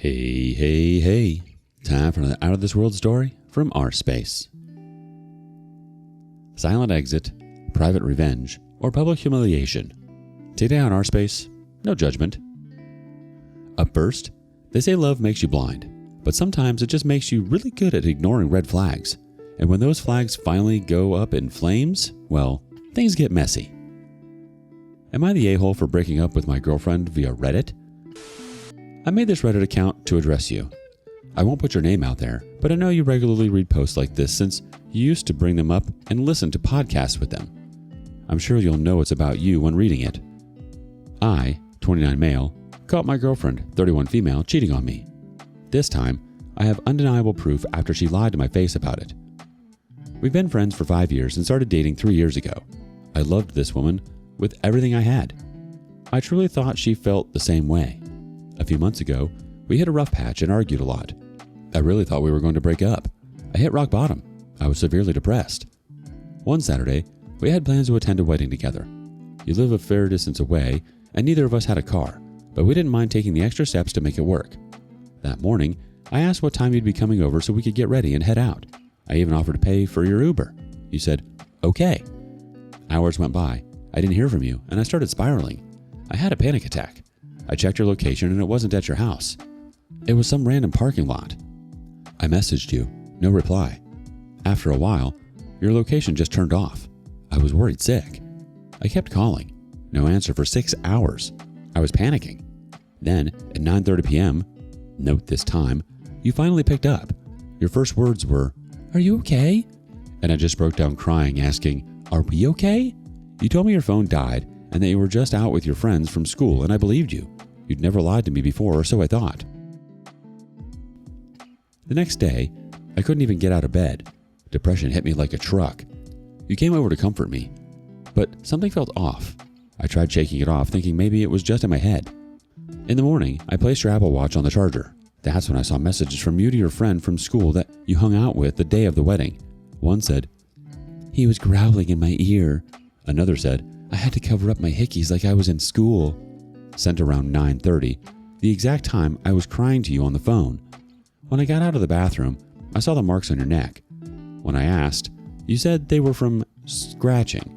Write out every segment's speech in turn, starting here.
Hey. Time for another Out of This World story from rSpace. Silent exit, private revenge, or public humiliation. Today on rSpace, no judgment. Up first, they say love makes you blind, but sometimes it just makes you really good at ignoring red flags. And when those flags finally go up in flames, well, things get messy. Am I the a-hole for breaking up with my girlfriend via Reddit? I made this Reddit account to address you. I won't put your name out there, but I know you regularly read posts like this since you used to bring them up and listen to podcasts with them. I'm sure you'll know it's about you when reading it. I, 29 male, caught my girlfriend, 31 female, cheating on me. This time, I have undeniable proof after she lied to my face about it. We've been friends for 5 years and started dating 3 years ago. I loved this woman with everything I had. I truly thought she felt the same way. A few months ago, we hit a rough patch and argued a lot. I really thought we were going to break up. I hit rock bottom. I was severely depressed. One Saturday, we had plans to attend a wedding together. You live a fair distance away, and neither of us had a car, but we didn't mind taking the extra steps to make it work. That morning, I asked what time you'd be coming over so we could get ready and head out. I even offered to pay for your Uber. You said, okay. Hours went by. I didn't hear from you, and I started spiraling. I had a panic attack. I checked your location and it wasn't at your house. It was some random parking lot. I messaged you, no reply. After a while, your location just turned off. I was worried sick. I kept calling, no answer for 6 hours. I was panicking. Then, at 9:30 p.m., note this time, you finally picked up. Your first words were, "Are you okay?" And I just broke down crying, asking, "Are we okay?" You told me your phone died and that you were just out with your friends from school, and I believed you. You'd never lied to me before, or so I thought. The next day, I couldn't even get out of bed. Depression hit me like a truck. You came over to comfort me, but something felt off. I tried shaking it off, thinking maybe it was just in my head. In the morning, I placed your Apple Watch on the charger. That's when I saw messages from you to your friend from school that you hung out with the day of the wedding. One said, "He was growling in my ear." Another said, "I had to cover up my hickeys like I was in school." Sent around 9:30, the exact time I was crying to you on the phone. When I got out of the bathroom, I saw the marks on your neck. When I asked, you said they were from scratching.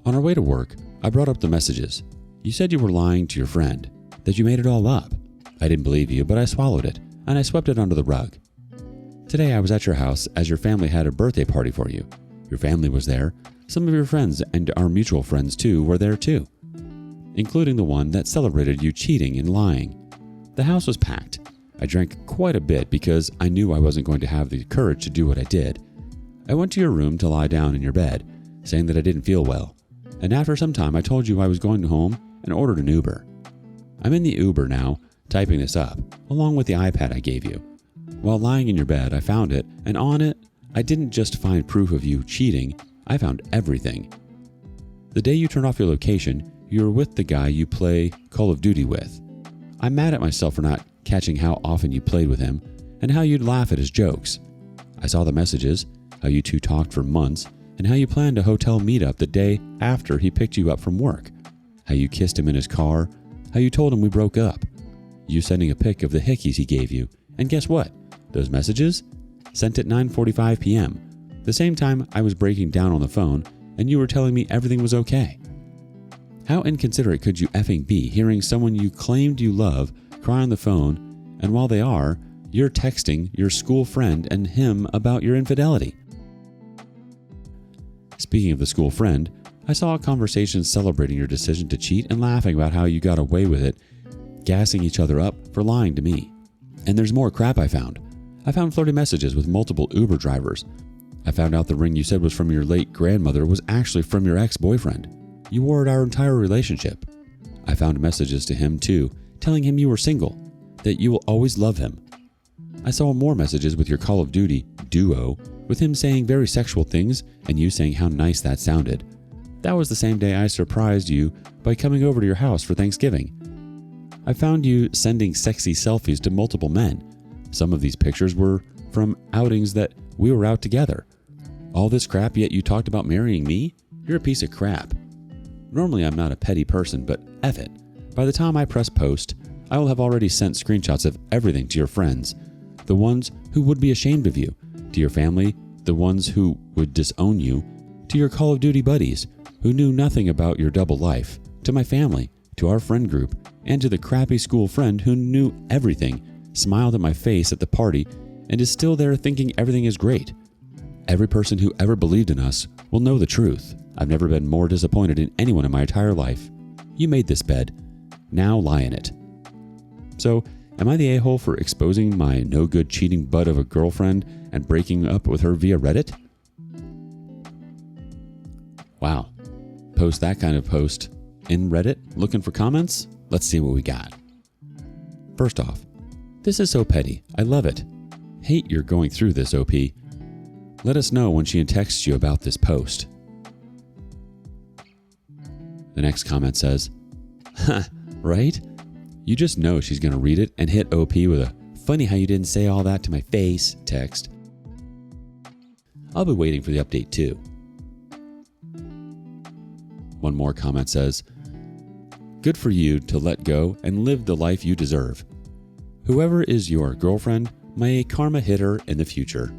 On our way to work, I brought up the messages. You said you were lying to your friend, that you made it all up. I didn't believe you, but I swallowed it, and I swept it under the rug. Today I was at your house as your family had a birthday party for you. Your family was there. Some of your friends and our mutual friends too were there too, including the one that celebrated you cheating and lying. The house was packed. I drank quite a bit because I knew I wasn't going to have the courage to do what I did. I went to your room to lie down in your bed, saying that I didn't feel well. And after some time, I told you I was going home and ordered an Uber. I'm in the Uber now, typing this up, along with the iPad I gave you. While lying in your bed, I found it, and on it, I didn't just find proof of you cheating, I found everything. The day you turned off your location, you were with the guy you play Call of Duty with. I'm mad at myself for not catching how often you played with him and how you'd laugh at his jokes. I saw the messages, how you two talked for months, and how you planned a hotel meetup the day after he picked you up from work. How you kissed him in his car, how you told him we broke up. You sending a pic of the hickeys he gave you, and guess what? Those messages? Sent at 9:45 p.m., the same time I was breaking down on the phone and you were telling me everything was okay. How inconsiderate could you effing be hearing someone you claimed you love cry on the phone, and while they are, you're texting your school friend and him about your infidelity? Speaking of the school friend, I saw a conversation celebrating your decision to cheat and laughing about how you got away with it, gassing each other up for lying to me. And there's more crap I found. I found flirty messages with multiple Uber drivers. I found out the ring you said was from your late grandmother was actually from your ex-boyfriend. You wore it our entire relationship. I found messages to him too, telling him you were single, that you will always love him. I saw more messages with your Call of Duty duo, with him saying very sexual things and you saying how nice that sounded. That was the same day I surprised you by coming over to your house for Thanksgiving. I found you sending sexy selfies to multiple men. Some of these pictures were from outings that we were out together. All this crap, yet you talked about marrying me? You're a piece of crap. Normally I'm not a petty person, but F it. By the time I press post, I will have already sent screenshots of everything to your friends, the ones who would be ashamed of you, to your family, the ones who would disown you, to your Call of Duty buddies, who knew nothing about your double life, to my family, to our friend group, and to the crappy school friend who knew everything, smiled at my face at the party, and is still there thinking everything is great. Every person who ever believed in us will know the truth. I've never been more disappointed in anyone in my entire life. You made this bed. Now lie in it. So, am I the a-hole for exposing my no-good cheating butt of a girlfriend and breaking up with her via Reddit? Wow. Post that kind of post in Reddit looking for comments? Let's see what we got. First off, this is so petty. I love it. Hate you're going through this, OP. Let us know when she texts you about this post. The next comment says, "Huh, right? You just know she's going to read it and hit OP with a funny how you didn't say all that to my face text. I'll be waiting for the update too." One more comment says, "Good for you to let go and live the life you deserve. Whoever is your girlfriend, may karma hit her in the future."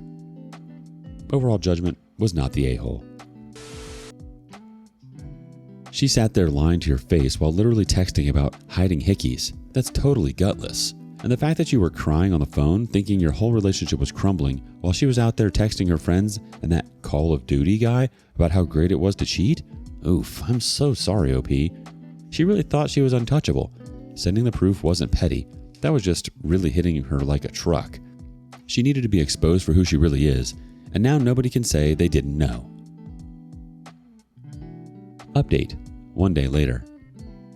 Overall judgment was not the a-hole. She sat there lying to your face while literally texting about hiding hickeys. That's totally gutless. And the fact that you were crying on the phone thinking your whole relationship was crumbling while she was out there texting her friends and that Call of Duty guy about how great it was to cheat? Oof, I'm so sorry, OP. She really thought she was untouchable. Sending the proof wasn't petty. That was just really hitting her like a truck. She needed to be exposed for who she really is, and now nobody can say they didn't know. Update. 1 day later.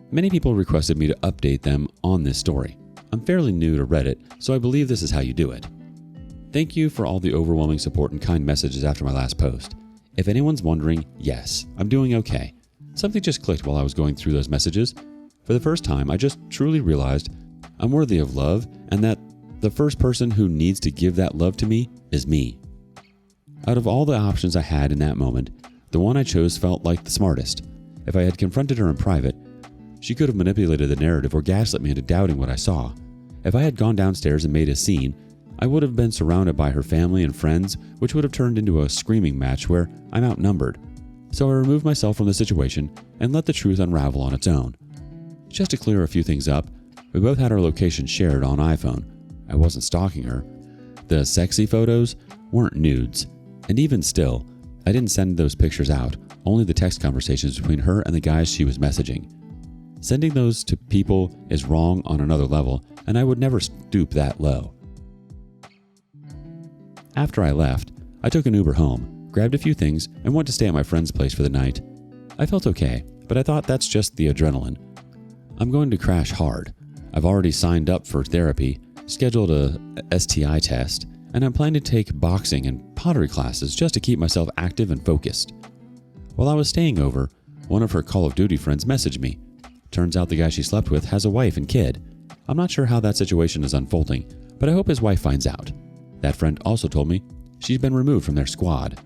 Many people requested me to update them on this story. I'm fairly new to Reddit, so I believe this is how you do it. Thank you for all the overwhelming support and kind messages after my last post. If anyone's wondering, yes, I'm doing okay. Something just clicked while I was going through those messages. For the first time, I just truly realized I'm worthy of love and that the first person who needs to give that love to me is me. Out of all the options I had in that moment, the one I chose felt like the smartest. If I had confronted her in private, she could have manipulated the narrative or gaslit me into doubting what I saw. If I had gone downstairs and made a scene, I would have been surrounded by her family and friends, which would have turned into a screaming match where I'm outnumbered. So I removed myself from the situation and let the truth unravel on its own. Just to clear a few things up, we both had our location shared on iPhone. I wasn't stalking her. The sexy photos weren't nudes. And even still, I didn't send those pictures out, only the text conversations between her and the guys she was messaging. Sending those to people is wrong on another level, and I would never stoop that low. After I left, I took an Uber home, grabbed a few things, and went to stay at my friend's place for the night. I felt okay, but I thought that's just the adrenaline. I'm going to crash hard. I've already signed up for therapy, scheduled a STI test, and I'm planning to take boxing and pottery classes just to keep myself active and focused. While I was staying over, one of her Call of Duty friends messaged me. Turns out the guy she slept with has a wife and kid. I'm not sure how that situation is unfolding, but I hope his wife finds out. That friend also told me she's been removed from their squad.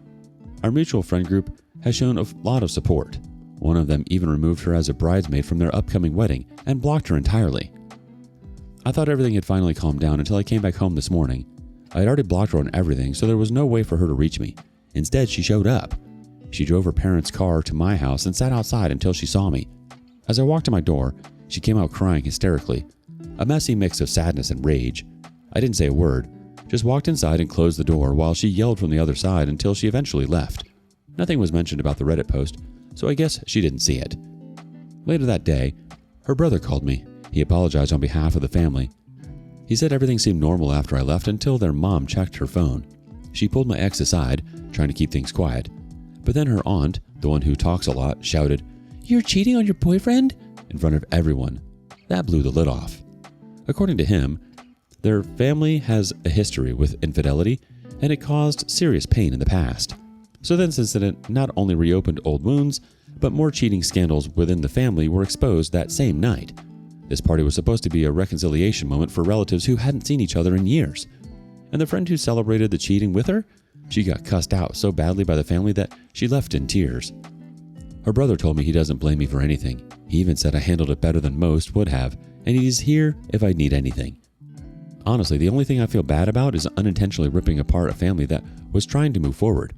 Our mutual friend group has shown a lot of support. One of them even removed her as a bridesmaid from their upcoming wedding and blocked her entirely. I thought everything had finally calmed down until I came back home this morning. I had already blocked her on everything, so there was no way for her to reach me. Instead, she showed up. She drove her parents' car to my house and sat outside until she saw me. As I walked to my door, she came out crying hysterically, a messy mix of sadness and rage. I didn't say a word, just walked inside and closed the door while she yelled from the other side until she eventually left. Nothing was mentioned about the Reddit post, so I guess she didn't see it. Later that day, her brother called me. He apologized on behalf of the family. He said everything seemed normal after I left until their mom checked her phone. She pulled my ex aside, trying to keep things quiet. But then her aunt, the one who talks a lot, shouted, "You're cheating on your boyfriend?" in front of everyone. That blew the lid off. According to him, their family has a history with infidelity, and it caused serious pain in the past. So this incident not only reopened old wounds, but more cheating scandals within the family were exposed that same night. This party was supposed to be a reconciliation moment for relatives who hadn't seen each other in years. And the friend who celebrated the cheating with her, she got cussed out so badly by the family that she left in tears. Her brother told me he doesn't blame me for anything. He even said I handled it better than most would have, and he's here if I need anything. Honestly, the only thing I feel bad about is unintentionally ripping apart a family that was trying to move forward.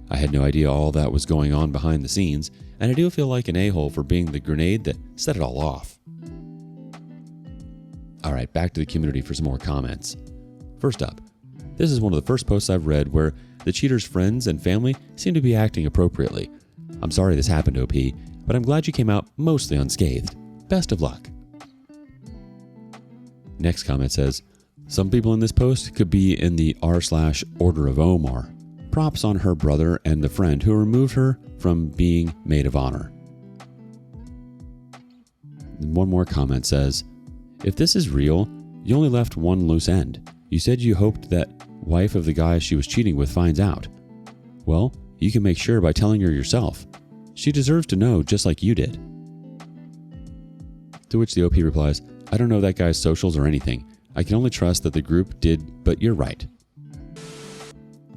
I had no idea all that was going on behind the scenes, and I do feel like an a-hole for being the grenade that set it all off. Alright, back to the community for some more comments. First up, this is one of the first posts I've read where the cheater's friends and family seem to be acting appropriately. I'm sorry this happened, OP, but I'm glad you came out mostly unscathed. Best of luck. Next comment says, some people in this post could be in the r/Order of Omar. Props on her brother and the friend who removed her from being maid of honor. And one more comment says, if this is real, you only left one loose end. You said you hoped that wife of the guy she was cheating with finds out. Well, you can make sure by telling her yourself. She deserves to know just like you did. To which the OP replies, I don't know that guy's socials or anything. I can only trust that the group did, but you're right.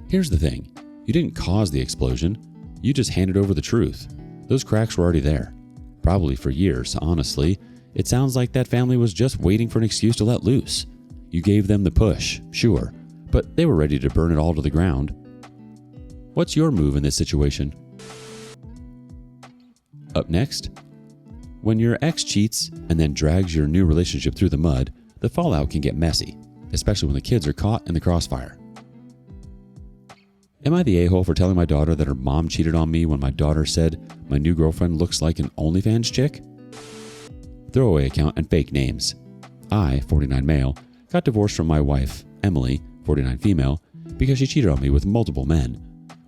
Here's the thing. You didn't cause the explosion. You just handed over the truth. Those cracks were already there. Probably for years, honestly. It sounds like that family was just waiting for an excuse to let loose. You gave them the push, sure, but they were ready to burn it all to the ground. What's your move in this situation? Up next, when your ex cheats and then drags your new relationship through the mud, the fallout can get messy, especially when the kids are caught in the crossfire. Am I the a-hole for telling my daughter that her mom cheated on me when my daughter said my new girlfriend looks like an OnlyFans chick? Throwaway account and fake names. I, 49 male, got divorced from my wife, Emily, 49 female, because she cheated on me with multiple men.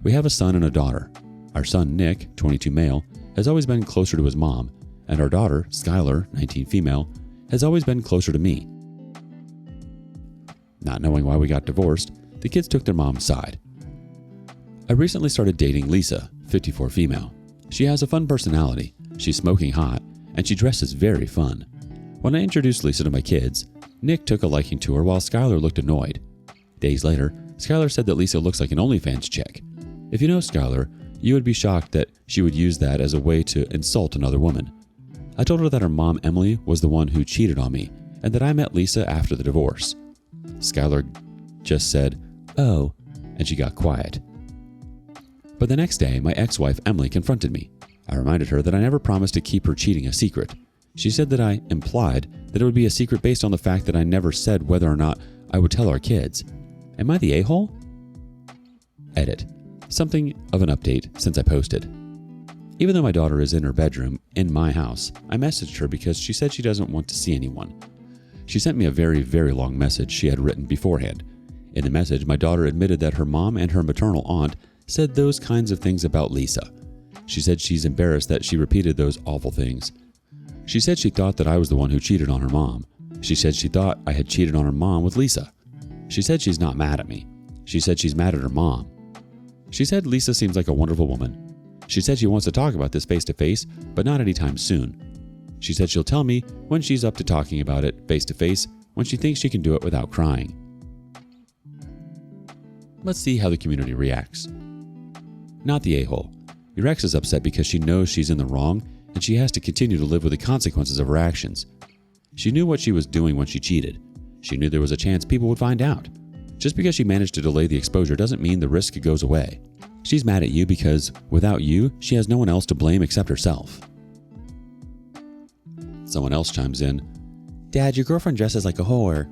We have a son and a daughter. Our son, Nick, 22 male, has always been closer to his mom, and our daughter, Skylar, 19 female, has always been closer to me. Not knowing why we got divorced, the kids took their mom's side. I recently started dating Lisa, 54 female. She has a fun personality, she's smoking hot, and she dresses very fun. When I introduced Lisa to my kids, Nick took a liking to her while Skylar looked annoyed. Days later, Skylar said that Lisa looks like an OnlyFans chick. If you know Skylar, you would be shocked that she would use that as a way to insult another woman. I told her that her mom, Emily, was the one who cheated on me, and that I met Lisa after the divorce. Skylar just said, "Oh," and she got quiet. But the next day, my ex-wife, Emily, confronted me. I reminded her that I never promised to keep her cheating a secret. She said that I implied that it would be a secret based on the fact that I never said whether or not I would tell our kids. Am I the a-hole? Edit. Something of an update since I posted. Even though my daughter is in her bedroom in my house, I messaged her because she said she doesn't want to see anyone. She sent me a very, very long message she had written beforehand. In the message, my daughter admitted that her mom and her maternal aunt said those kinds of things about Lisa. She said she's embarrassed that she repeated those awful things. She said she thought that I was the one who cheated on her mom. She said she thought I had cheated on her mom with Lisa. She said she's not mad at me. She said she's mad at her mom. She said Lisa seems like a wonderful woman. She said she wants to talk about this face to face, but not anytime soon. She said she'll tell me when she's up to talking about it face to face, when she thinks she can do it without crying. Let's see how the community reacts. Not the a-hole. Your ex is upset because she knows she's in the wrong and she has to continue to live with the consequences of her actions. She knew what she was doing when she cheated. She knew there was a chance people would find out. Just because she managed to delay the exposure doesn't mean the risk goes away. She's mad at you because, without you, she has no one else to blame except herself. Someone else chimes in, "Dad, your girlfriend dresses like a whore."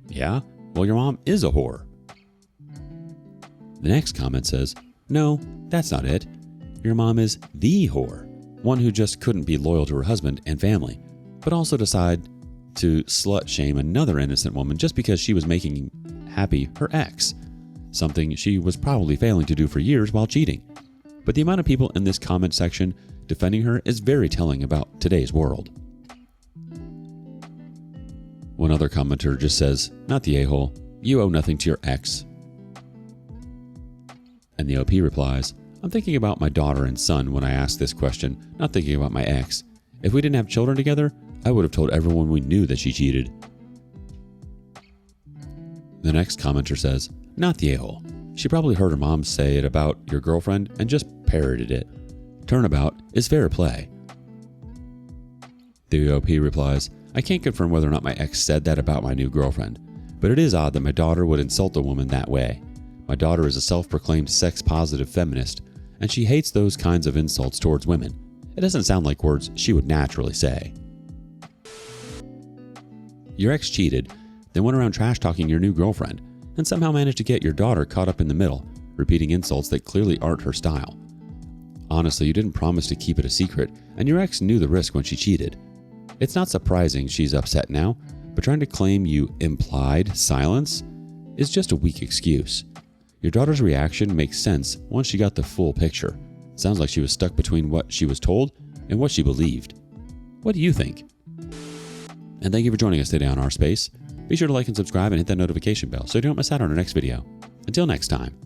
Yeah? Well, your mom is a whore. The next comment says, "No, that's not it. Your mom is the whore, one who just couldn't be loyal to her husband and family, but also decide to slut-shame another innocent woman just because she was making happy her ex, something she was probably failing to do for years while cheating." But the amount of people in this comment section defending her is very telling about today's world. One other commenter just says, "Not the a-hole, you owe nothing to your ex." And the OP replies, "I'm thinking about my daughter and son when I ask this question, not thinking about my ex. If we didn't have children together, I would have told everyone we knew that she cheated." The next commenter says, "Not the a-hole. She probably heard her mom say it about your girlfriend and just parroted it. Turnabout is fair play." The OP replies, I can't confirm whether or not my ex said that about my new girlfriend, but it is odd that my daughter would insult a woman that way. My daughter is a self-proclaimed sex-positive feminist, and she hates those kinds of insults towards women. It doesn't sound like words she would naturally say. Your ex cheated, then went around trash-talking your new girlfriend, and somehow managed to get your daughter caught up in the middle, repeating insults that clearly aren't her style. Honestly, you didn't promise to keep it a secret, and your ex knew the risk when she cheated. It's not surprising she's upset now, but trying to claim you implied silence is just a weak excuse. Your daughter's reaction makes sense once she got the full picture. It sounds like she was stuck between what she was told and what she believed. What do you think? And thank you for joining us today on rSpace. Be sure to like and subscribe and hit that notification bell so you don't miss out on our next video. Until next time.